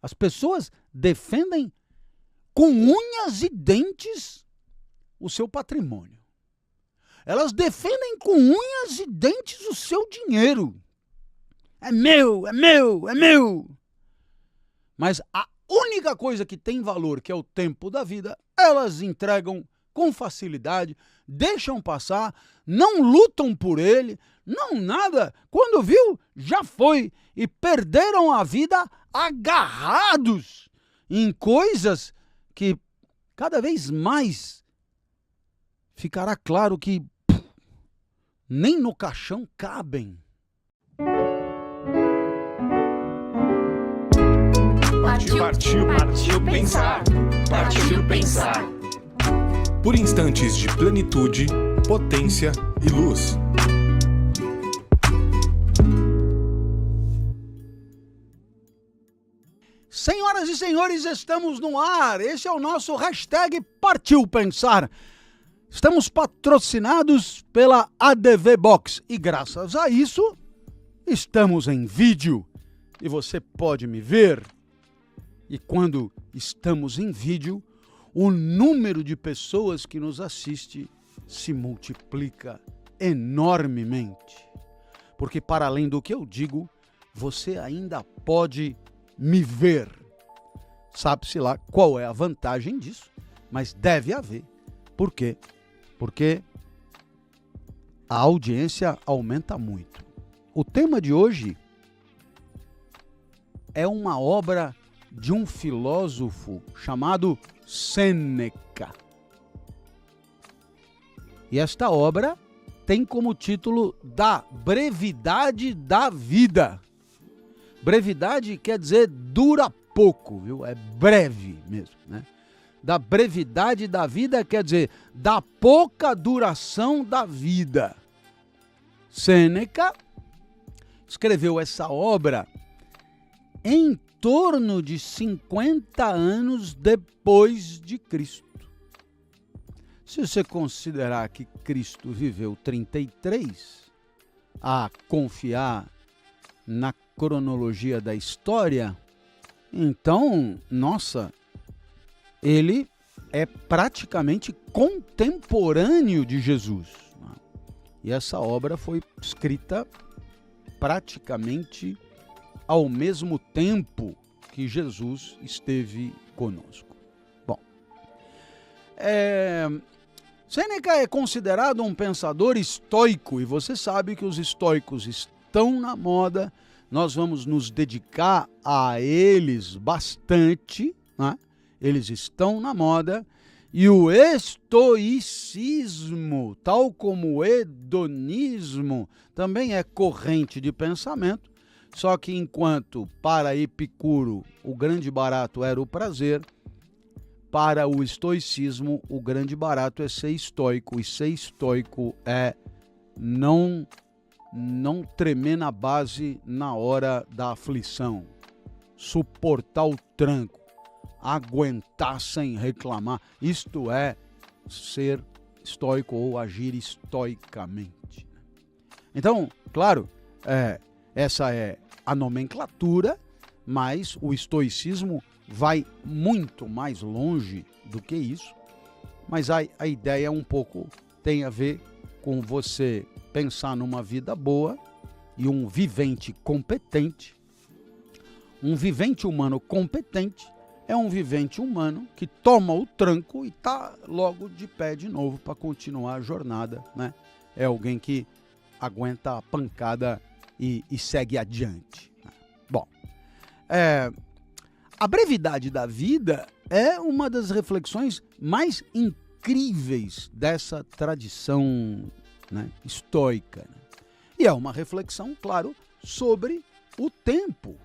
As pessoas defendem com unhas e dentes o seu patrimônio. Elas defendem com unhas e dentes o seu dinheiro. É meu, é meu, é meu. Mas a única coisa que tem valor, que é o tempo da vida, elas entregam com facilidade, deixam passar, não lutam por ele, não nada. Quando viu, já foi. E perderam a vida agarrados em coisas que cada vez mais ficará claro que nem no caixão cabem. Partiu pensar. Partiu pensar. Por instantes de plenitude, potência e luz. Senhoras e senhores, estamos no ar. Esse é o nosso hashtag Partiu Pensar. Estamos patrocinados pela ADV Box e graças a isso estamos em vídeo e você pode me ver. E quando estamos em vídeo, o número de pessoas que nos assiste se multiplica enormemente. Porque para além do que eu digo, você ainda pode me ver. Sabe-se lá qual é a vantagem disso, mas deve haver. Por quê? Porque a audiência aumenta muito. O tema de hoje é uma obra de um filósofo chamado Sêneca. E esta obra tem como título Da Brevidade da Vida. Brevidade quer dizer dura pouco, viu? É breve mesmo, né? Da brevidade da vida quer dizer da pouca duração da vida. Sêneca escreveu essa obra em torno de 50 anos depois de Cristo. Se você considerar que Cristo viveu 33, a confiar na cronologia da história, então, nossa, ele é praticamente contemporâneo de Jesus. E essa obra foi escrita praticamente ao mesmo tempo que Jesus esteve conosco. Bom, Sêneca é considerado um pensador estoico, e você sabe que os estoicos estão na moda. Nós vamos nos dedicar a eles bastante, né? Eles estão na moda. E o estoicismo, tal como o hedonismo, também é corrente de pensamento, só que enquanto para Epicuro o grande barato era o prazer, para o estoicismo o grande barato é ser estoico, e ser estoico é não tremer na base na hora da aflição, suportar o tranco, aguentar sem reclamar. Isto é ser estoico ou agir estoicamente. Então, claro, essa é a nomenclatura, mas o estoicismo vai muito mais longe do que isso. Mas a ideia um pouco tem a ver com você pensar numa vida boa e um vivente competente. Um vivente humano competente é um vivente humano que toma o tranco e está logo de pé de novo para continuar a jornada, né? É alguém que aguenta a pancada e segue adiante. Bom, a brevidade da vida é uma das reflexões mais incríveis dessa tradição, né, estoica. Né? E é uma reflexão, claro, sobre o tempo.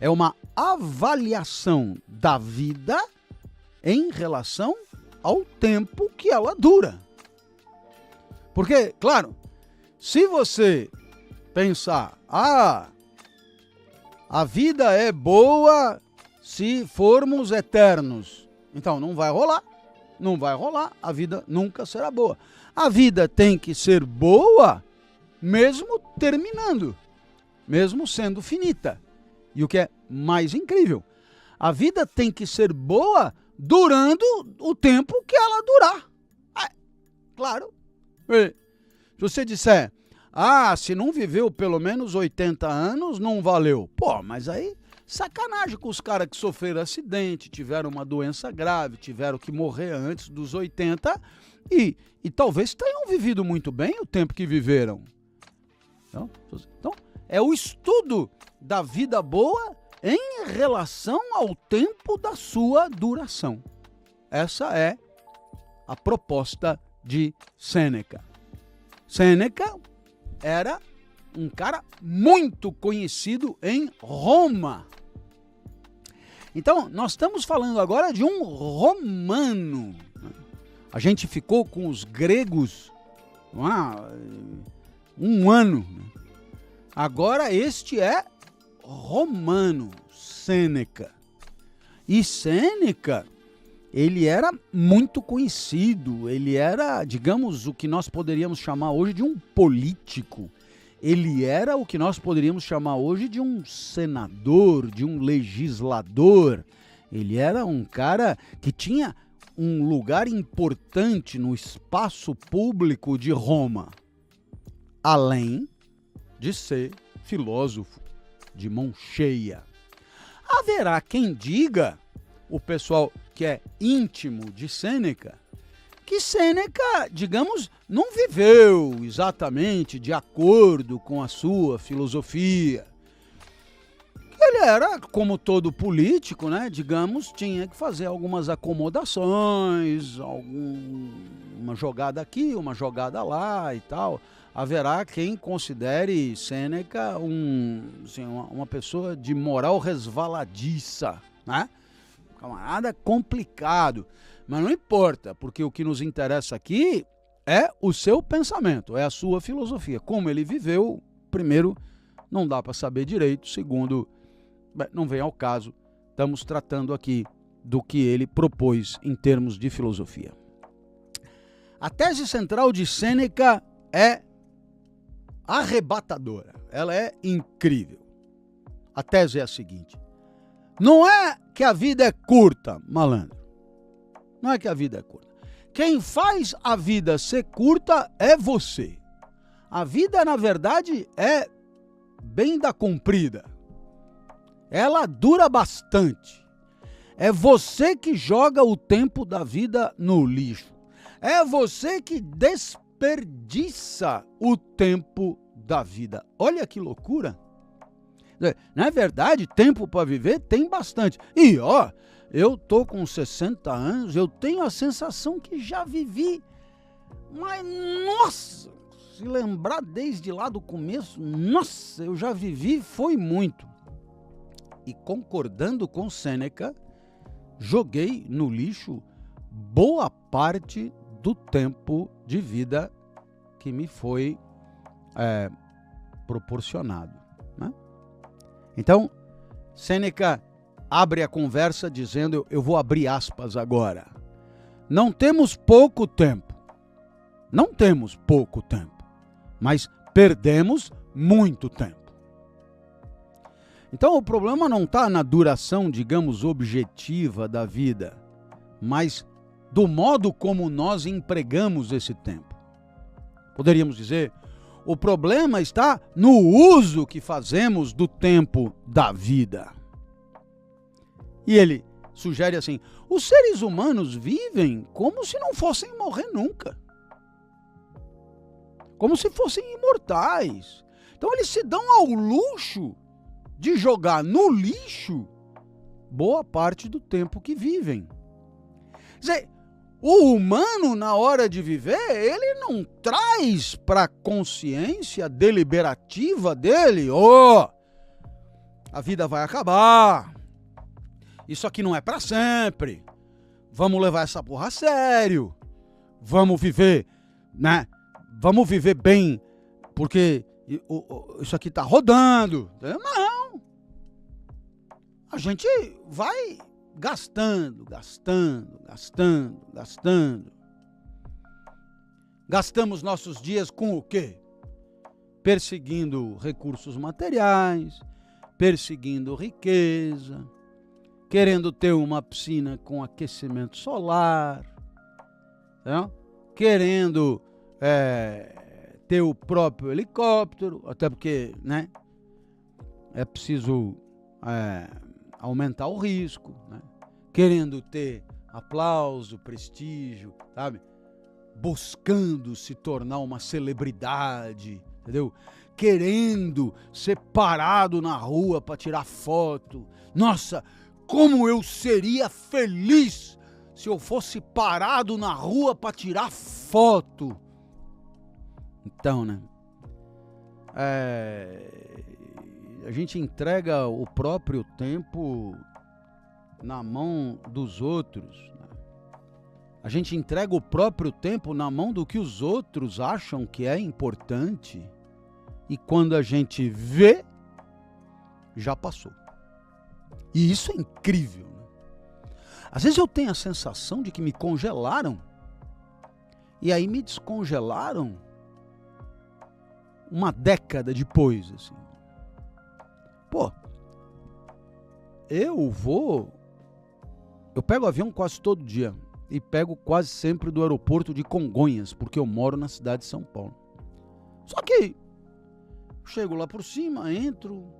É uma avaliação da vida em relação ao tempo que ela dura. Porque, claro, se você pensar, a vida é boa se formos eternos, então não vai rolar, a vida nunca será boa. A vida tem que ser boa mesmo terminando, mesmo sendo finita. E o que é mais incrível, A vida tem que ser boa durando o tempo que ela durar. Claro. Se você disser, se não viveu pelo menos 80 anos, não valeu. Pô, mas aí, sacanagem com os caras que sofreram acidente, tiveram uma doença grave, tiveram que morrer antes dos 80 e talvez tenham vivido muito bem o tempo que viveram. Então, é o estudo da vida boa em relação ao tempo da sua duração. Essa é a proposta de Sêneca. Sêneca era um cara muito conhecido em Roma. Então, nós estamos falando agora de um romano. A gente ficou com os gregos um ano. Agora este é romano, Sêneca. E Sêneca, ele era muito conhecido, ele era, digamos, o que nós poderíamos chamar hoje de um político. Ele era o que nós poderíamos chamar hoje de um senador, de um legislador. Ele era um cara que tinha um lugar importante no espaço público de Roma, além de ser filósofo de mão cheia. Haverá quem diga, o pessoal que é íntimo de Sêneca, que Sêneca, digamos, não viveu exatamente de acordo com a sua filosofia. Ele era, como todo político, né, digamos, tinha que fazer algumas acomodações, uma jogada aqui, uma jogada lá e tal. Haverá quem considere Sêneca uma pessoa de moral resvaladiça, né? Camarada complicado. Mas não importa, porque o que nos interessa aqui é o seu pensamento, é a sua filosofia. Como ele viveu, primeiro, não dá para saber direito. Segundo, não vem ao caso. Estamos tratando aqui do que ele propôs em termos de filosofia. A tese central de Sêneca é arrebatadora. Ela é incrível. A tese é a seguinte: não é que a vida é curta, malandro. Não é que a vida é curta. Quem faz a vida ser curta é você. A vida, na verdade, é bem da comprida. Ela dura bastante. É você que joga o tempo da vida no lixo. É você que desperdiça o tempo da vida. Olha que loucura. Na verdade, tempo para viver tem bastante. E eu tô com 60 anos, eu tenho a sensação que já vivi. Mas, nossa, se lembrar desde lá do começo, nossa, eu já vivi, foi muito. E concordando com Sêneca, joguei no lixo boa parte do tempo de vida que me foi proporcionado, né? Então, Sêneca abre a conversa dizendo, eu vou abrir aspas agora. Não temos pouco tempo. Não temos pouco tempo, mas perdemos muito tempo. Então o problema não está na duração, digamos, objetiva da vida, mas do modo como nós empregamos esse tempo. Poderíamos dizer, o problema está no uso que fazemos do tempo da vida. E ele sugere assim, os seres humanos vivem como se não fossem morrer nunca. Como se fossem imortais. Então eles se dão ao luxo de jogar no lixo boa parte do tempo que vivem. Quer dizer, o humano, na hora de viver, ele não traz para a consciência deliberativa dele, a vida vai acabar, isso aqui não é para sempre, vamos levar essa porra a sério, vamos viver, né? Vamos viver bem, porque isso aqui tá rodando. Não. A gente vai gastando. Gastamos nossos dias com o quê? Perseguindo recursos materiais, perseguindo riqueza, querendo ter uma piscina com aquecimento solar, né? Querendo ter o próprio helicóptero, até porque, né, é preciso aumentar o risco, né? Querendo ter aplauso, prestígio, sabe? Buscando se tornar uma celebridade, entendeu? Querendo ser parado na rua para tirar foto. Nossa, como eu seria feliz se eu fosse parado na rua para tirar foto. Então, né? A gente entrega o próprio tempo na mão dos outros. Né? A gente entrega o próprio tempo na mão do que os outros acham que é importante. E quando a gente vê, já passou. E isso é incrível. Né? Às vezes eu tenho a sensação de que me congelaram. E aí me descongelaram uma década depois. Assim. Pô, eu pego avião quase todo dia. E pego quase sempre do aeroporto de Congonhas, porque eu moro na cidade de São Paulo. Só que chego lá por cima, entro,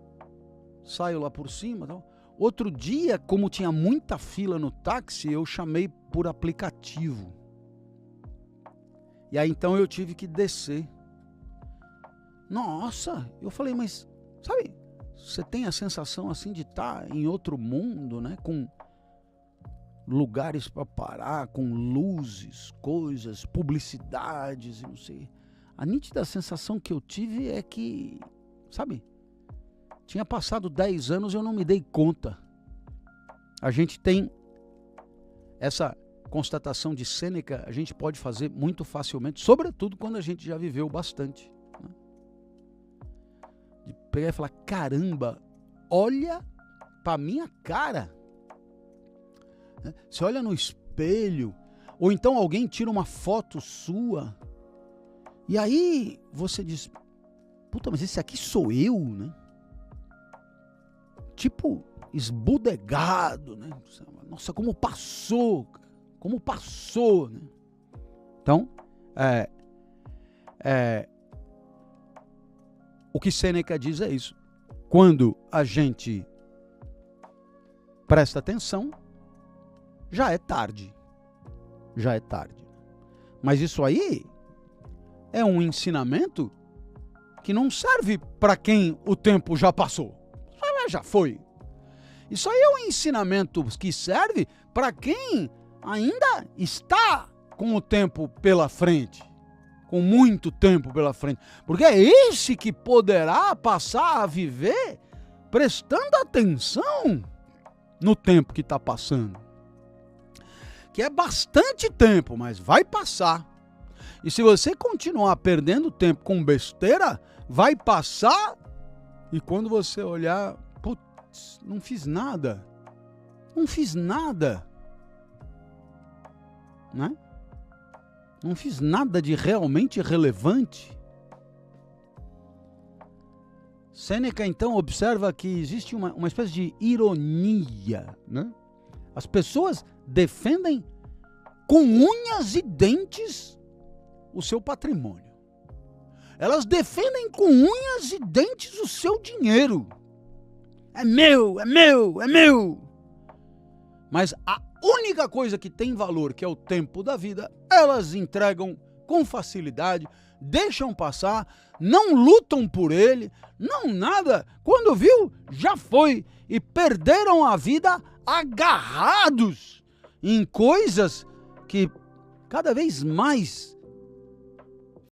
saio lá por cima. Tal. Outro dia, como tinha muita fila no táxi, eu chamei por aplicativo. E aí então eu tive que descer. Nossa, eu falei, mas sabe, você tem a sensação assim de estar em outro mundo, né? Com lugares para parar, com luzes, coisas, publicidades, não sei. A nítida sensação que eu tive é que, sabe, tinha passado 10 anos e eu não me dei conta. A gente tem essa constatação de Sêneca, a gente pode fazer muito facilmente, sobretudo quando a gente já viveu bastante. Né? De pegar e falar, caramba, olha pra minha cara. Você olha no espelho, ou então alguém tira uma foto sua, e aí você diz, puta, mas esse aqui sou eu, né? Tipo, esbudegado, né? Nossa, como passou, né? Então, o que Sêneca diz é isso. Quando a gente presta atenção, já é tarde. Mas isso aí é um ensinamento que não serve para quem o tempo já passou. Já foi. Isso aí é um ensinamento que serve para quem ainda está com o tempo pela frente. Com muito tempo pela frente. Porque é esse que poderá passar a viver prestando atenção no tempo que está passando. Que é bastante tempo, mas vai passar. E se você continuar perdendo tempo com besteira, vai passar e quando você olhar, putz, não fiz nada. Né? Não fiz nada de realmente relevante. Sêneca, então, observa que existe uma espécie de ironia, né? As pessoas defendem com unhas e dentes o seu patrimônio. Elas defendem com unhas e dentes o seu dinheiro. É meu. Mas a única coisa que tem valor, que é o tempo da vida, elas entregam com facilidade, deixam passar, não lutam por ele, não nada. Quando viu, já foi. E perderam a vida agarrados em coisas que cada vez mais